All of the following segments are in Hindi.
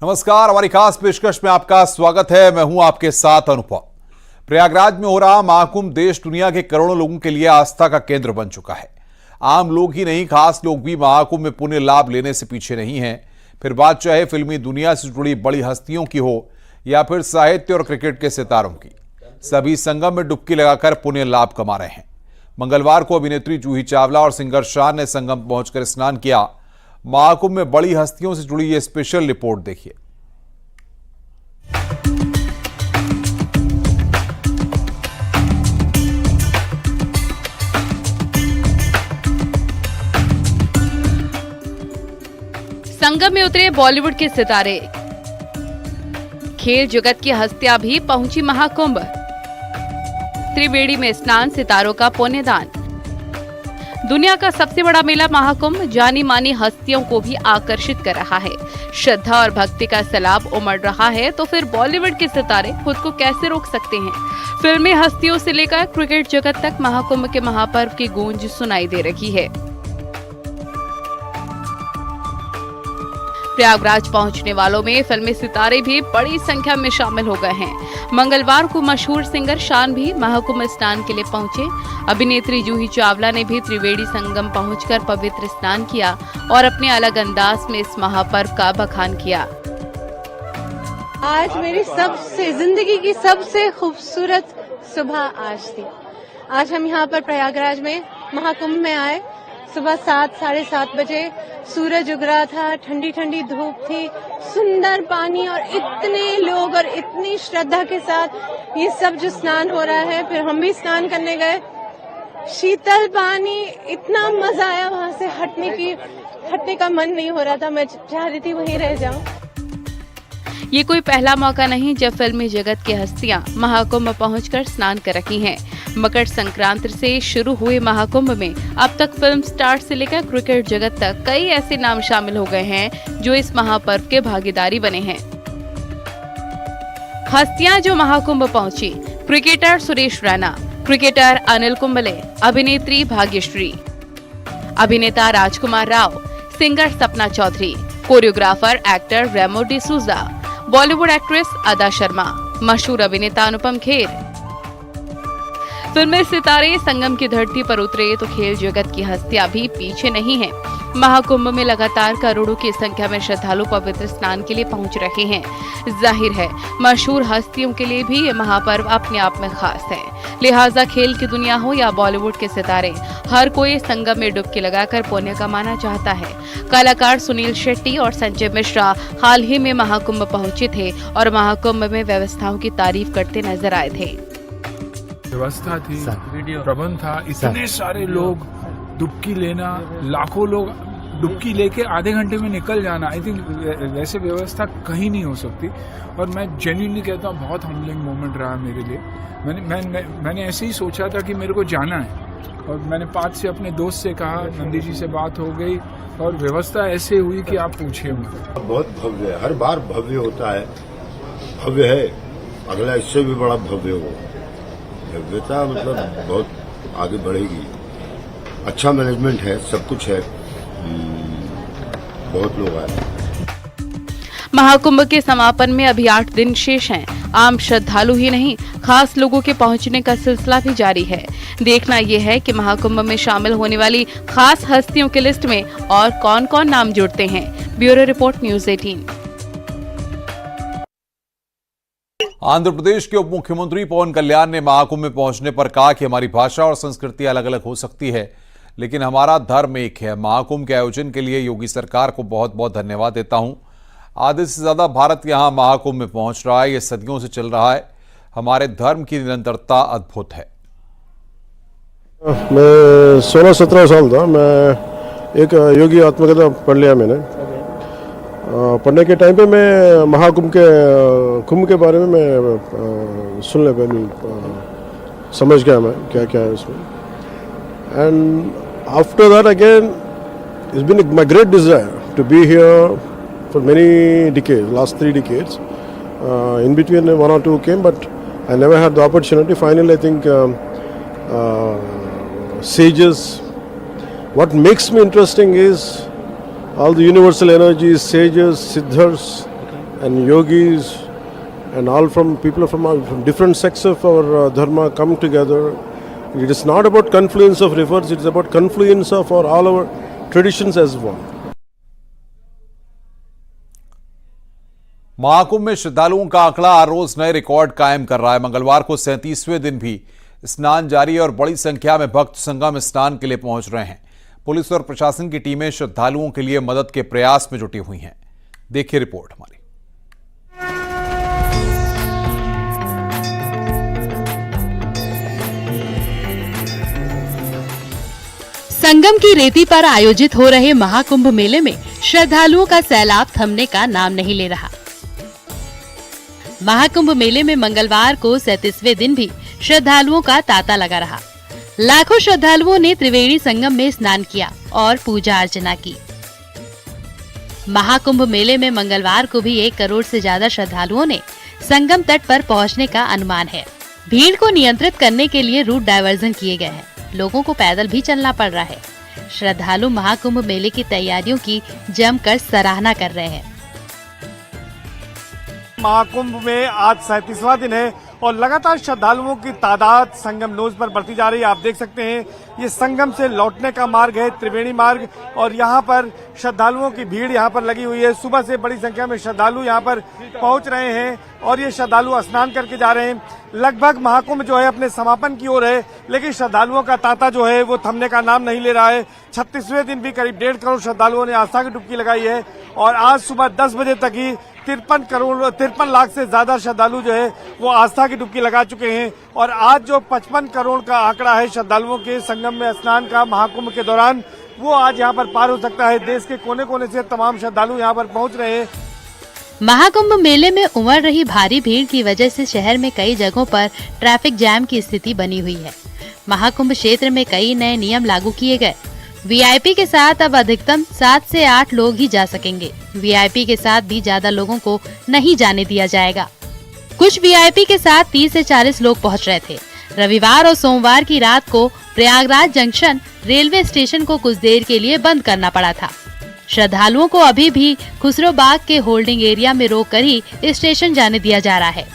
नमस्कार, हमारी खास पेशकश में आपका स्वागत है। मैं हूं आपके साथ अनुपम। प्रयागराज में हो रहा महाकुंभ देश दुनिया के करोड़ों लोगों के लिए आस्था का केंद्र बन चुका है। आम लोग ही नहीं, खास लोग भी महाकुंभ में पुण्य लाभ लेने से पीछे नहीं हैं। फिर बात चाहे फिल्मी दुनिया से जुड़ी बड़ी हस्तियों की हो या फिर साहित्य और क्रिकेट के सितारों की, सभी संगम में डुबकी लगाकर पुण्य लाभ कमा रहे हैं। मंगलवार को अभिनेत्री जूही चावला और सिंगर शान ने संगम पहुंचकर स्नान किया। महाकुंभ में बड़ी हस्तियों से जुड़ी ये स्पेशल रिपोर्ट देखिए। संगम में उतरे बॉलीवुड के सितारे, खेल जगत की हस्तियां भी पहुंची महाकुंभ। त्रिवेणी में स्नान, सितारों का पुण्यदान। दुनिया का सबसे बड़ा मेला महाकुंभ जानी मानी हस्तियों को भी आकर्षित कर रहा है। श्रद्धा और भक्ति का सैलाब उमड़ रहा है, तो फिर बॉलीवुड के सितारे खुद को कैसे रोक सकते हैं। फिल्मी हस्तियों से लेकर क्रिकेट जगत तक महाकुंभ के महापर्व की गूंज सुनाई दे रही है। प्रयागराज पहुंचने वालों में फिल्मी सितारे भी बड़ी संख्या में शामिल हो गए हैं। मंगलवार को मशहूर सिंगर शान भी महाकुंभ स्नान के लिए पहुंचे। अभिनेत्री जूही चावला ने भी त्रिवेणी संगम पहुंचकर पवित्र स्नान किया और अपने अलग अंदाज में इस महापर्व का बखान किया। आज मेरी जिंदगी की सबसे खूबसूरत सुबह आज थी। आज हम यहाँ पर प्रयागराज में महाकुंभ में आए। सुबह 7-7:30 बजे सूरज उग रहा था, ठंडी ठंडी धूप थी, सुंदर पानी और इतने लोग और इतनी श्रद्धा के साथ ये सब जो स्नान हो रहा है। फिर हम भी स्नान करने गए। शीतल पानी, इतना मजा आया, वहां से हटने का मन नहीं हो रहा था। मैं चाह रही थी वहीं रह जाऊं। ये कोई पहला मौका नहीं जब फिल्मी जगत की हस्तियां महाकुंभ पहुंचकर स्नान कर रही हैं। मकर संक्रांति से शुरू हुए महाकुंभ में अब तक फिल्म स्टार से लेकर क्रिकेट जगत तक कई ऐसे नाम शामिल हो गए हैं जो इस महापर्व के भागीदारी बने हैं। हस्तियां जो महाकुंभ पहुंची: क्रिकेटर सुरेश रैना, क्रिकेटर अनिल कुंबले, अभिनेत्री भाग्यश्री, अभिनेता राजकुमार Rao, singer Sapna Chaudhary, choreographer actor Remo D'Souza, Bollywood actress अदा शर्मा, मशहूर अभिनेता अनुपम खेर। फिल्मी सितारे संगम की धरती पर उतरे तो खेल जगत की हस्तियां भी पीछे नहीं हैं। महाकुंभ में लगातार करोड़ों की संख्या में श्रद्धालु पवित्र स्नान के लिए पहुंच रहे हैं। जाहिर है मशहूर हस्तियों के लिए भी ये महापर्व अपने आप में खास है। लिहाजा खेल की दुनिया हो या बॉलीवुड के सितारे, हर कोई संगम में डुबकी लगाकर पुण्य कमाना चाहता है। कलाकार सुनील शेट्टी और संजय मिश्रा हाल ही में महाकुंभ पहुंचे थे और महाकुंभ में व्यवस्थाओं की तारीफ करते नजर आए थे। व्यवस्था थी, प्रबंध था, इतने सारे लोग डुबकी लेना, लाखों लोग डुबकी लेके आधे घंटे में निकल जाना। आई थिंक वैसे व्यवस्था कहीं नहीं हो सकती। और मैं जेन्युइनली कहता हूँ, बहुत हम्बलिंग मोमेंट रहा मेरे लिए। मैंने ऐसे ही सोचा था कि मेरे को जाना है और मैंने 5 से अपने दोस्त से कहा, नंदी जी से बात हो गई और व्यवस्था ऐसे हुई कि आप पूछिए मुझे। बहुत भव्य है, हर बार भव्य होता है, भव्य है, अगला इससे भी बड़ा भव्य हो। भव्यता मतलब बहुत आगे बढ़ेगी। अच्छा मैनेजमेंट है, सब कुछ है, बहुत लोग आए। महाकुंभ के समापन में अभी 8 दिन शेष हैं। आम श्रद्धालु ही नहीं, खास लोगों के पहुंचने का सिलसिला भी जारी है। देखना यह है कि महाकुंभ में शामिल होने वाली खास हस्तियों की लिस्ट में और कौन कौन नाम जुड़ते हैं। Bureau report, news 18। Andhra Pradesh के उप मुख्यमंत्री पवन कल्याण ने महाकुंभ में पहुंचने पर कहा कि हमारी भाषा और संस्कृति अलग अलग हो सकती है, लेकिन हमारा धर्म एक है। महाकुंभ के आयोजन के लिए योगी सरकार को बहुत बहुत धन्यवाद देता हूं। आधे से ज्यादा भारत यहां महाकुंभ में पहुंच रहा है। ये सदियों से चल रहा है। हमारे धर्म की निरंतरता अद्भुत है। मैं 16-17 साल था। मैं एक योगी आत्मकथा पढ़ लिया मैंने। पढ़ने के टाइम पे मैं महाकुंभ के बारे में मैं सुनने पे समझ गया मैं क्या क्या है उसमें। And after that again it's been my great desire to be here for many decades, last 3 decades. In between 1 or 2 came, but I never had the opportunity. Finally, I think sages. What makes me interesting is all the universal energies, sages, siddhas, and yogis and all from people from different sects of our dharma come together. It is not about confluence of rivers, it is about confluence of all our traditions as one. Mahakumbh में श्रद्धालुओं का आंकड़ा हर रोज नए रिकॉर्ड कायम कर रहा है। मंगलवार को 37वें दिन भी स्नान जारी है और बड़ी संख्या में भक्त संगम में स्नान के लिए पहुंच रहे हैं। पुलिस और प्रशासन की टीमें श्रद्धालुओं के लिए मदद के प्रयास में जुटी हुई हैं। देखिए रिपोर्ट हमारी। संगम की रेती पर आयोजित हो रहे महाकुंभ मेले में श्रद्धालुओं का सैलाब थमने का नाम नहीं ले रहा। महाकुंभ मेले में मंगलवार को 37वें दिन भी श्रद्धालुओं का तांता लगा रहा। लाखों श्रद्धालुओं ने त्रिवेणी संगम में स्नान किया और पूजा अर्चना की। महाकुंभ मेले में मंगलवार को भी 1 करोड़ से ज्यादा श्रद्धालुओं ने संगम तट पर पहुंचने का अनुमान है। भीड़ को नियंत्रित करने के लिए रूट डायवर्जन किए गए हैं। लोगों को पैदल भी चलना पड़ रहा है। श्रद्धालु महाकुंभ मेले की तैयारियों की जमकर सराहना कर रहे हैं। महाकुंभ में आज 37वां दिन है और लगातार श्रद्धालुओं की तादाद संगम नोज पर बढ़ती जा रही है। आप देख सकते हैं ये संगम से लौटने का मार्ग है, त्रिवेणी मार्ग, और यहाँ पर श्रद्धालुओं की भीड़ यहाँ पर लगी हुई है। सुबह से बड़ी संख्या में श्रद्धालु यहाँ पर पहुंच रहे हैं और ये श्रद्धालु स्नान करके जा रहे हैं। लगभग महाकुंभ जो है अपने समापन की ओर है, लेकिन श्रद्धालुओं का तांता जो है वो थमने का नाम नहीं ले रहा है। 36वें दिन भी करीब 1.5 करोड़ श्रद्धालुओं ने आस्था की डुबकी लगाई है और आज सुबह 10 बजे तक ही 53 लाख से ज्यादा श्रद्धालु जो है वो आस्था की डुबकी लगा चुके हैं। और आज जो 55 करोड़ का आंकड़ा है श्रद्धालुओं के संगम में स्नान का महाकुंभ के दौरान, वो आज यहाँ पर पार हो सकता है। देश के कोने कोने से तमाम श्रद्धालु यहाँ पर पहुँच रहे हैं। महाकुंभ मेले में उमड़ रही भारी भीड़ की वजह से शहर में कई जगहों पर ट्रैफिक जैम की स्थिति बनी हुई है। महाकुंभ क्षेत्र में कई नए नियम लागू किए गए। वीआईपी के साथ अब अधिकतम 7 से 8 लोग ही जा सकेंगे। वीआईपी के साथ भी ज्यादा लोगों को नहीं जाने दिया जाएगा। कुछ वीआईपी के साथ 30 से 40 लोग पहुंच रहे थे। रविवार और सोमवार की रात को प्रयागराज जंक्शन रेलवे स्टेशन को कुछ देर के लिए बंद करना पड़ा था। श्रद्धालुओं को अभी भी खुसरो बाग के होल्डिंग एरिया में रोककर ही स्टेशन जाने दिया जा रहा है।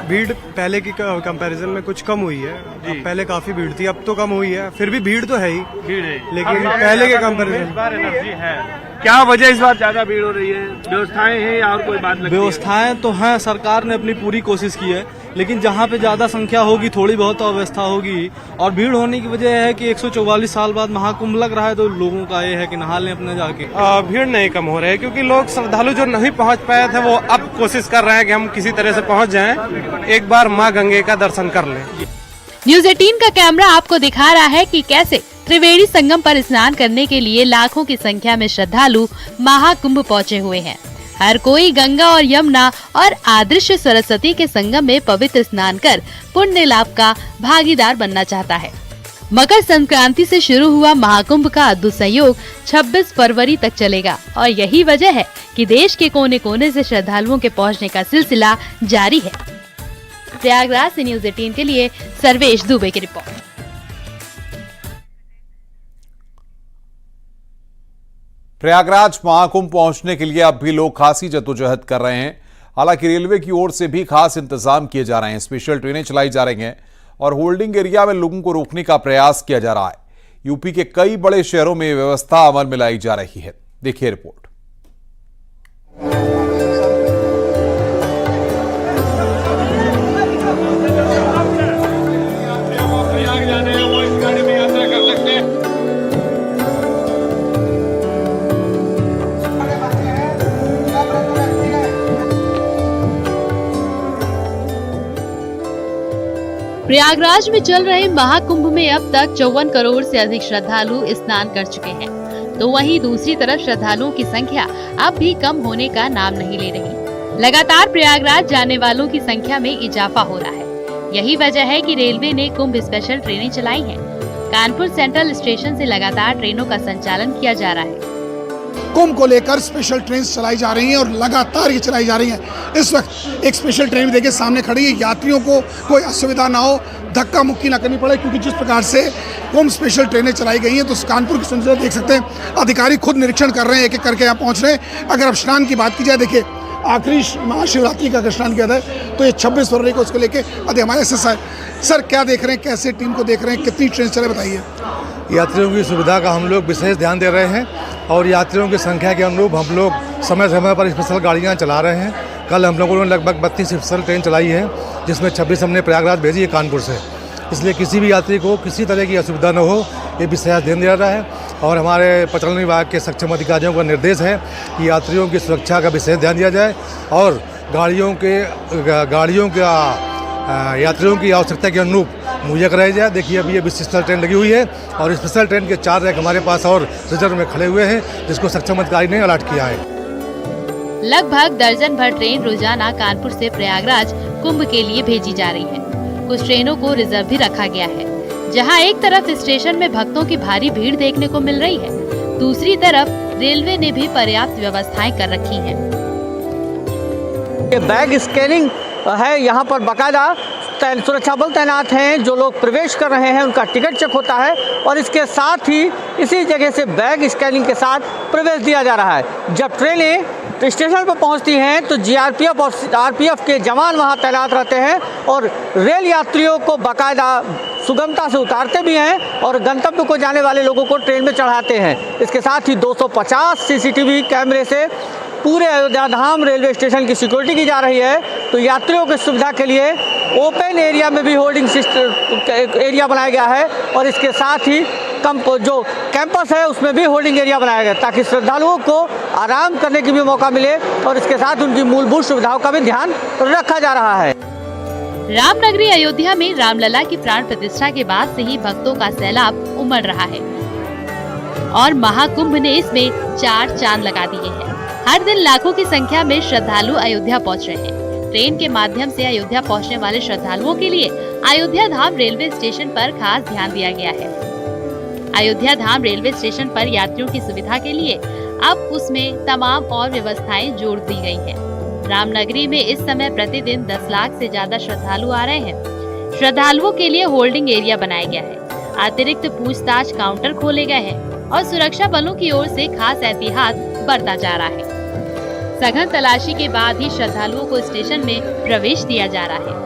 भीड़ पहले की कंपैरिजन में कुछ कम हुई है। अब पहले काफी भीड़ थी, अब तो कम हुई है। फिर भी भीड़ तो है ही, लेकिन पहले के कंपैरिजन। क्या वजह इस बार ज्यादा भीड़ हो रही है? व्यवस्थाएं हैं या और कोई बात लगती है? व्यवस्थाएं तो हैं, सरकार ने अपनी पूरी कोशिश की है, लेकिन जहाँ पे ज्यादा संख्या होगी थोड़ी बहुत अव्यवस्था होगी। और भीड़ होने की वजह है कि 144 साल बाद महाकुंभ लग रहा है, तो लोगों का ये है कि नहा लें अपने जाके। भीड़ नहीं कम हो रही है क्योंकि लोग श्रद्धालु जो नहीं पहुंच पाए थे वो अब कोशिश कर रहे हैं कि हम किसी तरह से पहुंच जाएं, एक बार मां गंगे का दर्शन कर लें। न्यूज़ 18 का कैमरा आपको दिखा रहा है कि कैसे त्रिवेणी संगम पर स्नान करने के लिए लाखों की संख्या में श्रद्धालु महाकुंभ पहुंचे हुए हैं। हर कोई गंगा और यमुना और आदृश्य सरस्वती के संगम में पवित्र स्नान कर पुण्य लाभ का भागीदार बनना चाहता है। मकर संक्रांति से शुरू हुआ महाकुंभ का अद्भुत संयोग 26 फरवरी तक चलेगा और यही वजह है कि देश के कोने कोने से श्रद्धालुओं के पहुंचने का सिलसिला जारी है। प्रयागराज से न्यूज़ 18 के लिए सर्वेश दुबे की रिपोर्ट। प्रयागराज महाकुंभ पहुंचने के लिए अब भी लोग खासी जद्दोजहद कर रहे हैं। हालांकि रेलवे की ओर से भी खास इंतजाम किए जा रहे हैं। स्पेशल ट्रेनें चलाई जा रही हैं और होल्डिंग एरिया में लोगों को रोकने का प्रयास किया जा रहा है। यूपी के कई बड़े शहरों में व्यवस्था अमल में लाई जा रही है। देखिए रिपोर्ट। प्रयागराज में चल रहे महाकुंभ में अब तक 54 करोड़ से अधिक श्रद्धालु स्नान कर चुके हैं, तो वहीं दूसरी तरफ श्रद्धालुओं की संख्या अब भी कम होने का नाम नहीं ले रही। लगातार प्रयागराज जाने वालों की संख्या में इजाफा हो रहा है। यही वजह है कि रेलवे ने कुंभ स्पेशल ट्रेनें चलाई हैं। कानपुर सेंट्रल स्टेशन से लगातार ट्रेनों का संचालन किया जा रहा है। कुंभ को लेकर स्पेशल ट्रेन चलाई जा रही हैं और लगातार ये चलाई जा रही हैं। इस वक्त एक स्पेशल ट्रेन देखिए सामने खड़ी है। यात्रियों को कोई असुविधा ना हो, धक्का मुक्की ना करनी पड़े, क्योंकि जिस प्रकार से कुंभ स्पेशल ट्रेनें चलाई गई हैं। तो कानपुर की संख्या देख सकते हैं, अधिकारी खुद निरीक्षण कर रहे हैं, एक एक करके यहाँ पहुँच रहे हैं। अगर अब स्नान की बात की जाए, देखिए आखिरी महाशिवरात्रि का स्नान किया था, तो ये 26 फरवरी को उसको लेके हमारे एसएसआई सर क्या देख रहे हैं, कैसे टीम को देख रहे हैं, कितनी ट्रेन चले बताइए। यात्रियों की सुविधा का हम लोग विशेष ध्यान दे रहे हैं और यात्रियों की संख्या के अनुरूप हम लोग समय समय पर स्पेशल गाड़ियाँ चला रहे हैं। कल हम लोगों ने लगभग 32 स्पेशल ट्रेन चलाई है, जिसमें 26 हमने प्रयागराज भेजी है कानपुर से। इसलिए किसी भी यात्री को किसी तरह की असुविधा न हो, ये विशेष ध्यान दिया रहा है। और हमारे परिचालन विभाग के सक्षम अधिकारियों का निर्देश है कि यात्रियों की सुरक्षा का विशेष ध्यान दिया जाए और गाड़ियों का यात्रियों की आवश्यकता के अनुरूप मुहैया कराई जाए। देखिए अभी ये स्पेशल ट्रेन लगी हुई है और स्पेशल ट्रेन के 4 रैक हमारे पास और रिजर्व में खड़े हुए हैं, जिसको सक्षम अधिकारी ने अलर्ट किया है। लगभग दर्जन भर ट्रेन रोजाना कानपुर से प्रयागराज कुंभ के लिए भेजी जा रही है। कुछ ट्रेनों को रिजर्व भी रखा गया है। जहां एक तरफ स्टेशन में भक्तों की भारी भीड़ देखने को मिल रही है, दूसरी तरफ रेलवे ने भी पर्याप्त व्यवस्थाएं कर रखी हैं। ये बैग स्कैनिंग है, यहाँ पर बाकायदा सुरक्षा बल तैनात हैं। जो लोग प्रवेश कर रहे हैं उनका टिकट चेक होता है और इसके साथ ही इसी जगह से बैग स्कैनिंग के साथ प्रवेश दिया जा रहा है। जब ट्रेनें स्टेशन पर पहुंचती हैं तो जीआरपीएफ और आरपीएफ के जवान वहां तैनात रहते हैं और रेल यात्रियों को बाकायदा सुगमता से उतारते भी हैं और गंतव्य को जाने वाले लोगों को ट्रेन में चढ़ाते हैं। इसके साथ ही 250 सीसीटीवी कैमरे से पूरे अयोध्या धाम रेलवे स्टेशन की सिक्योरिटी की जा रही है। तो यात्रियों की सुविधा के लिए ओपन एरिया में भी होल्डिंग सिस्टम एरिया बनाया गया है और इसके साथ ही जो कैंपस है उसमें भी होल्डिंग एरिया बनाया गया ताकि श्रद्धालुओं को आराम करने की भी मौका मिले और इसके साथ उनकी मूलभूत सुविधाओं का भी ध्यान रखा जा रहा है। रामनगरी अयोध्या में रामलला की प्राण प्रतिष्ठा के बाद से ही भक्तों का सैलाब उमड़ रहा है और महाकुंभ ने इसमें 4 चांद लगा दिए हैं। हर दिन लाखों की संख्या में श्रद्धालु अयोध्या पहुंच रहे हैं। ट्रेन के माध्यम से अयोध्या पहुंचने वाले श्रद्धालुओं के लिए अयोध्या धाम रेलवे स्टेशन पर खास ध्यान दिया गया है। अयोध्या धाम रेलवे स्टेशन पर यात्रियों की सुविधा के लिए अब उसमें तमाम और व्यवस्थाएं जोड़ दी गई हैं। रामनगरी में इस समय प्रतिदिन 10 लाख से ज्यादा श्रद्धालु आ रहे हैं। श्रद्धालुओं के लिए होल्डिंग एरिया बनाया गया है। अतिरिक्त पूछताछ काउंटर खोले गए हैं और सुरक्षा बलों की ओर से खास एहतियात बरता जा रहा है। सघन तलाशी के बाद ही श्रद्धालुओं को स्टेशन में प्रवेश दिया जा रहा है।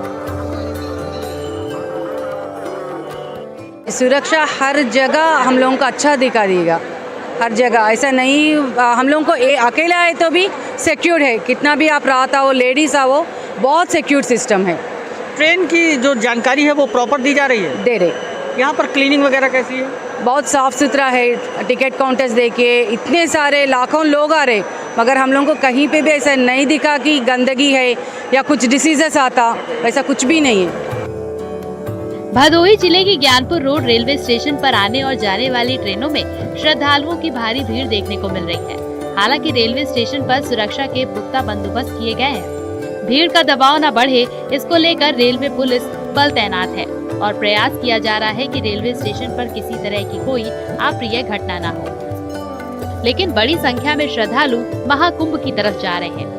सुरक्षा हर जगह हम लोगों को अच्छा दिखा देगा, हर जगह ऐसा नहीं हम लोगों को अकेला है तो भी सिक्योर्ड है। कितना भी आप रात आओ, लेडीज आओ, बहुत सिक्योर सिस्टम है। ट्रेन की जो जानकारी है वो प्रॉपर दी जा रही है? दे रहे। यहाँ पर क्लीनिंग वगैरह कैसी है? बहुत साफ सुथरा है। टिकट काउंटर्स देखिए, इतने सारे लाखों लोग आ रहे, मगर हम लोगों को कहीं पे भी ऐसा नहीं दिखा कि गंदगी है या कुछ डिसीजेस आता, ऐसा कुछ भी नहीं है। भदोही जिले के ज्ञानपुर रोड रेलवे स्टेशन पर आने और जाने वाली ट्रेनों में श्रद्धालुओं की भारी भीड़ देखने को मिल रही है। हालांकि रेलवे स्टेशन पर सुरक्षा के पुख्ता बंदोबस्त किए गए हैं। भीड़ का दबाव न बढ़े, इसको लेकर रेलवे पुलिस बल तैनात है और प्रयास किया जा रहा है कि रेलवे स्टेशन पर किसी तरह की कोई अप्रिय घटना न हो। लेकिन बड़ी संख्या में श्रद्धालु महाकुंभ की तरफ जा रहे हैं।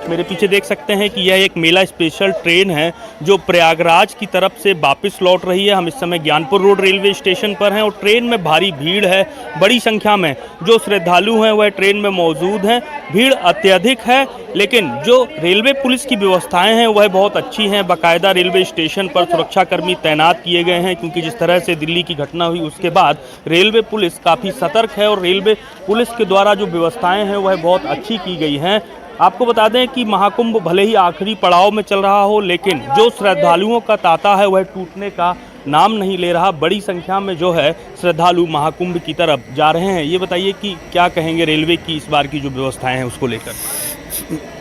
मेरे पीछे देख सकते हैं कि यह एक मेला स्पेशल ट्रेन है जो प्रयागराज की तरफ से वापस लौट रही है। हम इस समय ज्ञानपुर रोड रेलवे स्टेशन पर हैं और ट्रेन में भारी भीड़ है। बड़ी संख्या में जो श्रद्धालु हैं वह ट्रेन में मौजूद हैं। भीड़ अत्यधिक है, लेकिन जो रेलवे पुलिस की व्यवस्थाएं हैं वह बहुत अच्छी हैं। बाकायदा रेलवे स्टेशन पर सुरक्षाकर्मी तैनात किए गए हैं, क्योंकि जिस तरह से दिल्ली की घटना हुई उसके बाद रेलवे पुलिस काफ़ी सतर्क है और रेलवे पुलिस के द्वारा जो व्यवस्थाएं हैं वह बहुत अच्छी की गई हैं। आपको बता दें कि महाकुंभ भले ही आखिरी पड़ाव में चल रहा हो, लेकिन जो श्रद्धालुओं का तांता है वह टूटने का नाम नहीं ले रहा। बड़ी संख्या में जो है श्रद्धालु महाकुंभ की तरफ जा रहे हैं। ये बताइए कि क्या कहेंगे रेलवे की इस बार की जो व्यवस्थाएं हैं उसको लेकर?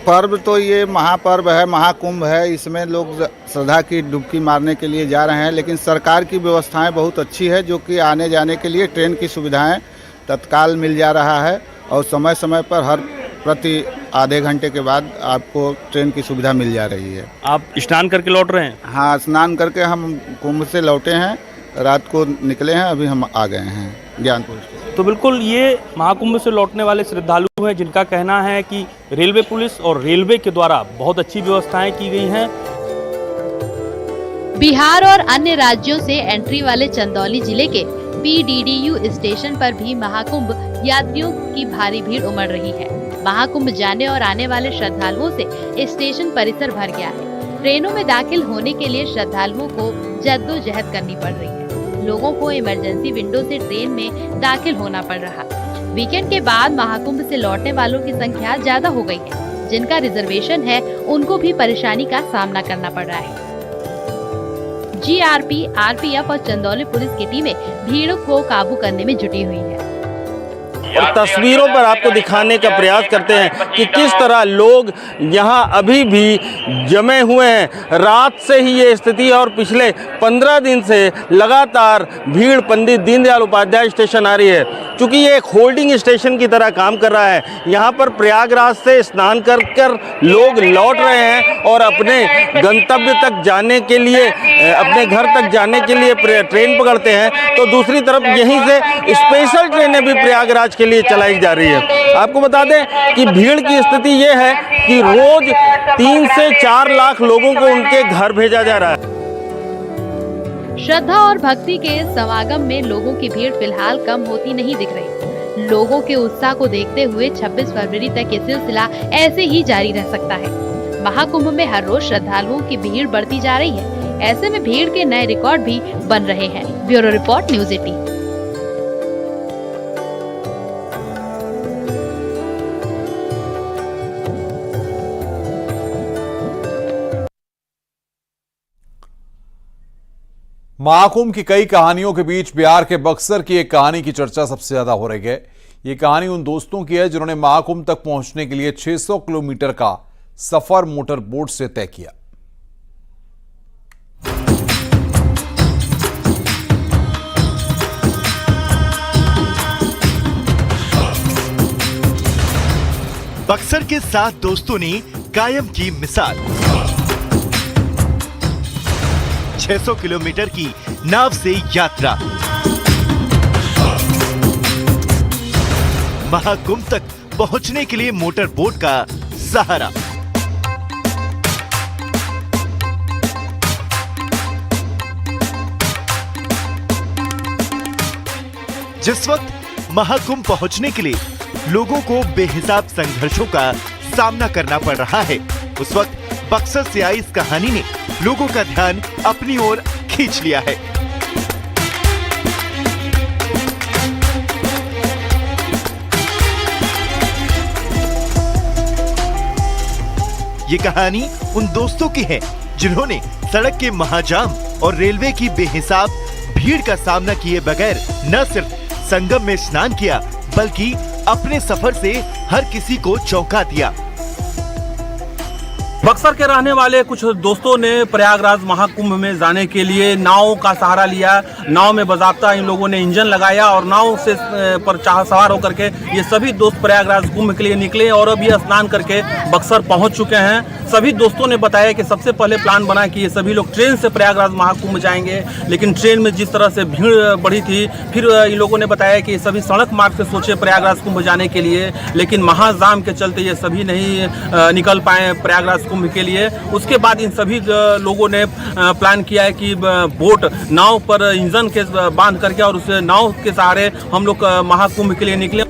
पर्व तो ये महापर्व है, महाकुंभ है, इसमें लोग श्रद्धा की डुबकी मारने के लिए जा रहे हैं। लेकिन सरकार की व्यवस्थाएं बहुत अच्छी है, जो कि आने जाने के लिए ट्रेन की सुविधाएं तत्काल मिल जा रहा है और समय समय पर हर प्रति आधे घंटे के बाद आपको ट्रेन की सुविधा मिल जा रही है। आप स्नान करके लौट रहे हैं? हाँ, स्नान करके हम कुंभ से लौटे हैं, रात को निकले हैं, अभी हम आ गए हैं ज्ञानपुर। तो बिल्कुल ये महाकुंभ से लौटने वाले श्रद्धालु हैं जिनका कहना है कि रेलवे पुलिस और रेलवे के द्वारा बहुत अच्छी व्यवस्थाएं की गई हैं। बिहार और अन्य राज्यों से एंट्री वाले चंदौली जिले के PDDU स्टेशन पर भी महाकुंभ यात्रियों की भारी भीड़ उमड़ रही है। महाकुंभ जाने और आने वाले श्रद्धालुओं से स्टेशन परिसर भर गया है। ट्रेनों में दाखिल होने के लिए श्रद्धालुओं को जद्दोजहद करनी पड़ रही है। लोगों को इमरजेंसी विंडो से ट्रेन में दाखिल होना पड़ रहा। वीकेंड के बाद महाकुंभ से लौटने वालों की संख्या ज्यादा हो गई है। जिनका रिजर्वेशन है उनको भी परेशानी का सामना करना पड़ रहा है। GRP, RPF और चंदौली पुलिस की टीमें भीड़ को काबू करने में जुटी हुई है और तस्वीरों पर आपको दिखाने का प्रयास करते हैं कि किस तरह लोग यहां अभी भी जमे हुए हैं। रात से ही ये स्थिति है और पिछले 15 दिन से लगातार भीड़ पंडित दीनदयाल उपाध्याय स्टेशन आ रही है। चूँकि ये एक होल्डिंग स्टेशन की तरह काम कर रहा है, यहाँ पर प्रयागराज से स्नान कर लोग लौट रहे हैं और अपने गंतव्य तक जाने के लिए, अपने घर तक जाने के लिए ट्रेन पकड़ते हैं। तो दूसरी तरफ यहीं से स्पेशल ट्रेनें भी प्रयागराज के लिए चलाई जा रही है। आपको बता दें कि भीड़ की स्थिति ये है कि रोज 3 से 4 लाख लोगों को उनके घर भेजा जा रहा है। श्रद्धा और भक्ति के समागम में लोगों की भीड़ फिलहाल कम होती नहीं दिख रही। लोगों के उत्साह को देखते हुए 26 फरवरी तक ये सिलसिला ऐसे ही जारी रह सकता है। महाकुंभ में हर रोज श्रद्धालुओं की भीड़ बढ़ती जा रही है। ऐसे में भीड़ के नए रिकॉर्ड भी बन रहे हैं। Bureau report, news 18। महाकुंभ की कई कहानियों के बीच बिहार के बक्सर की एक कहानी की चर्चा सबसे ज्यादा हो रही है। ये कहानी उन दोस्तों की है जिन्होंने महाकुंभ तक पहुंचने के लिए 600 किलोमीटर का सफर मोटर बोट से तय किया। बक्सर के 7 दोस्तों ने कायम की मिसाल। 600 किलोमीटर की नाव से यात्रा, महाकुंभ तक पहुंचने के लिए मोटर बोट का सहारा। जिस वक्त महाकुंभ पहुंचने के लिए लोगों को बेहिसाब संघर्षों का सामना करना पड़ रहा है, उस वक्त बक्सर से आई इस कहानी ने लोगों का ध्यान अपनी ओर खींच लिया है। ये कहानी उन दोस्तों की है जिन्होंने सड़क के महाजाम और रेलवे की बेहिसाब भीड़ का सामना किए बगैर न सिर्फ संगम में स्नान किया, बल्कि अपने सफर से हर किसी को चौंका दिया। बक्सर के रहने वाले कुछ दोस्तों ने प्रयागराज महाकुंभ में जाने के लिए नाव का सहारा लिया। नाव में बाज़ाब्ता इन लोगों ने इंजन लगाया और नाव से पर सवार होकर के ये सभी दोस्त प्रयागराज कुंभ के लिए निकले और अब ये स्नान करके बक्सर पहुंच चुके हैं। सभी दोस्तों ने बताया कि सबसे पहले प्लान बना कि ये सभी लोग ट्रेन से प्रयागराज महाकुंभ जाएंगे, लेकिन ट्रेन में जिस तरह से भीड़ बढ़ी थी, फिर इन लोगों ने बताया कि सभी सड़क मार्ग से सोचे प्रयागराज कुंभ जाने के लिए, लेकिन महाजाम के चलते ये सभी नहीं निकल पाए प्रयागराज कुंभ के लिए। उसके बाद इन सभी लोगों ने प्लान किया है कि बोट नाव पर इंजन के बांध करके और उस नाव के सहारे हम लोग महाकुंभ के लिए निकले।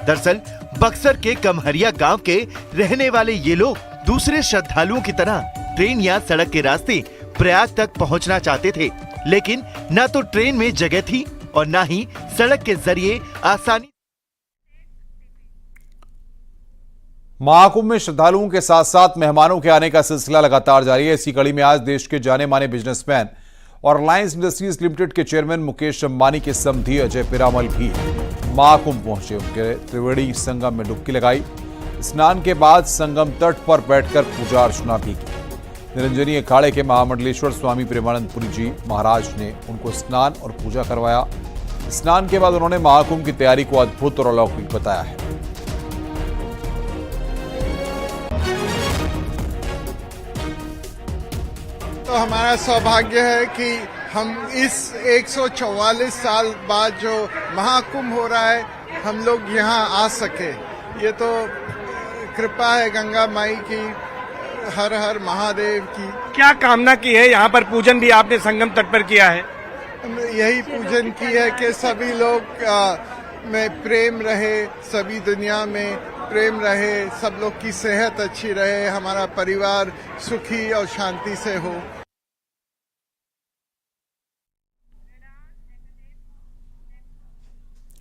दरअसल बक्सर के कमहरिया गांव के रहने वाले ये लोग दूसरे श्रद्धालुओं की तरह ट्रेन या सड़क के रास्ते प्रयाग तक पहुंचना चाहते थे, लेकिन न तो ट्रेन में जगह थी और न ही सड़क के जरिए आसानी। महाकुंभ में श्रद्धालुओं के साथ साथ मेहमानों के आने का सिलसिला लगातार जारी है। इसी कड़ी में आज देश के जाने माने बिजनेसमैन और रिलायंस इंडस्ट्रीज लिमिटेड के चेयरमैन मुकेश अंबानी के समधी अजय पीरामल भी महाकुंभ पहुंचे। उनके त्रिवेणी संगम में डुबकी लगाई। स्नान के बाद संगम तट पर बैठकर पूजा अर्चना भी की। निरंजनी अखाड़े के महामंडलेश्वर स्वामी प्रेमानंदपुरी जी महाराज ने उनको स्नान और पूजा करवाया। स्नान के बाद उन्होंने महाकुंभ की तैयारी को अद्भुत और अलौकिक बताया है। तो हमारा सौभाग्य है कि हम इस 144 साल बाद जो महाकुंभ हो रहा है, हम लोग यहाँ आ सके। ये तो कृपा है गंगा माई की, हर हर महादेव की। क्या कामना की है? यहाँ पर पूजन भी आपने संगम तट पर किया है। यही पूजन की है कि सभी लोग में प्रेम रहे, सभी दुनिया में प्रेम रहे, सब लोग की सेहत अच्छी रहे, हमारा परिवार सुखी और शांति से हो।